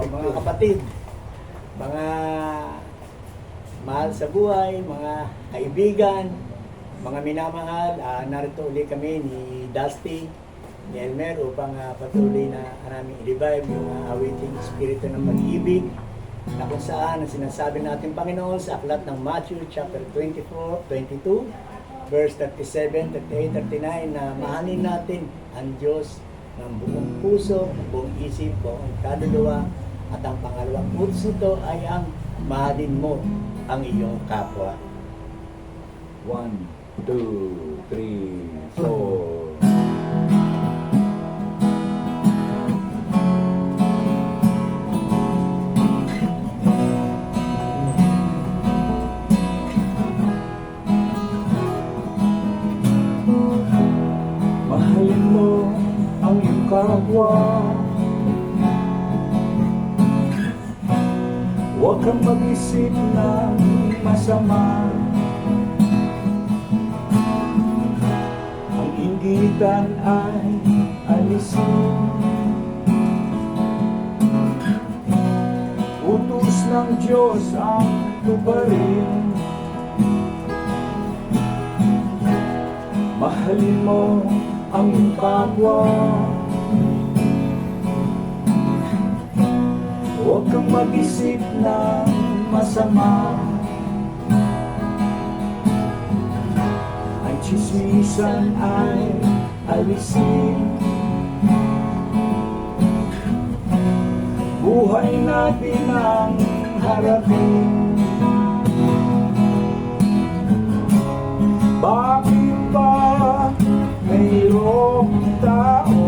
mga kapatid, mga mahal sa buhay, mga kaibigan, mga minamahal, narito ulit kami ni Dusty, ni Elmer upang patuloy na namin i-revive yung awiting espiritu ng pag-ibig na kung saan ang sinasabi natin Panginoon sa aklat ng Matthew chapter 24, 22, verse 37, 38, 39 na mahalin natin ang Diyos ng buong puso, buong isip, buong kaluluwa, at ang pangalawang utos nito ay ang mahalin mo ang iyong kapwa. 1, 2, 3, 4. Mahalin mo ang iyong kapwa. Huwag kang mag-isip ng masama. Ang inggitan ay alisin. Utos ng Diyos ang tuparin. Mahalin mo ang iyong kapwa. Huwag kang mag-isip ng masama. Ang tsismisan ay alisin. Buhay natin ang harapin. Bakit ba mayroong tao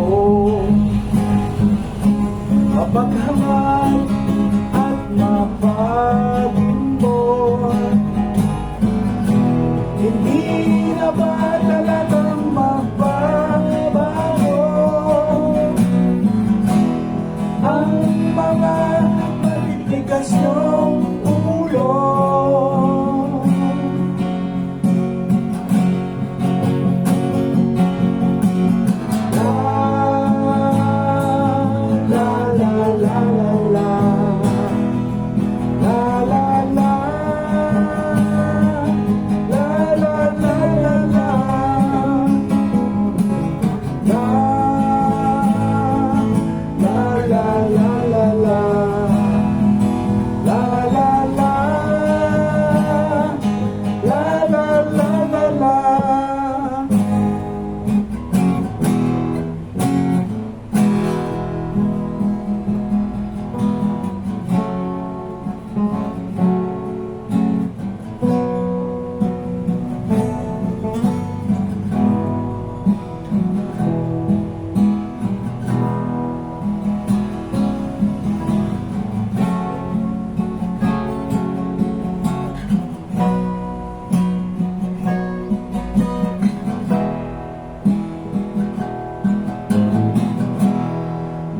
mapaghamad at mapagimbot? Hindi na ba talagang magbabago ang mga matitigas niyong ulo?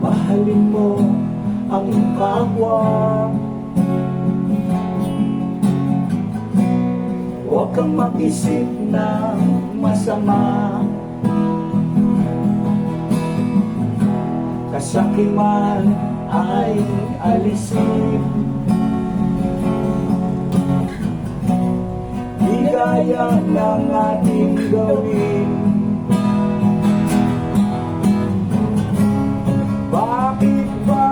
Mahalin mo ang iyong kapwa. Huwag kang mag-isip ng masama. Kasakiman ay alisin. Di gaya ng ating gawin. Bakit ba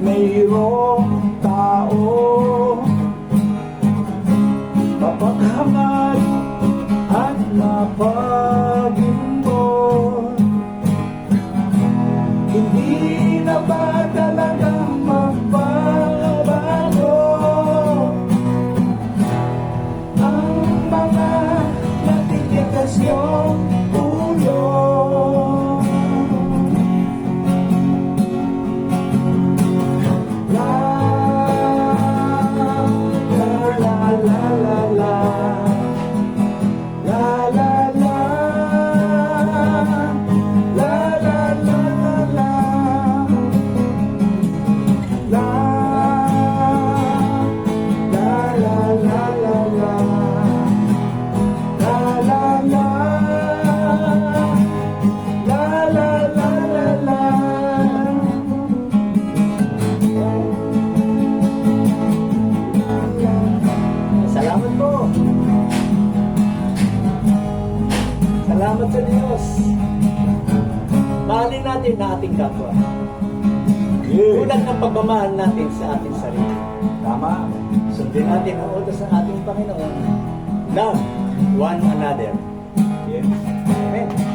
mayroong tao mapaghamad at mapagimbot? Hindi na ba talagang magbabago ang mga natitigas nyo? Salamat sa Diyos. Mahalin natin na ating kapwa. Yes. Tulad ng pagmamahal natin sa ating sarili. Tama. Sundin natin ang utos ng ating Panginoon. Love one another. Yes. Amen.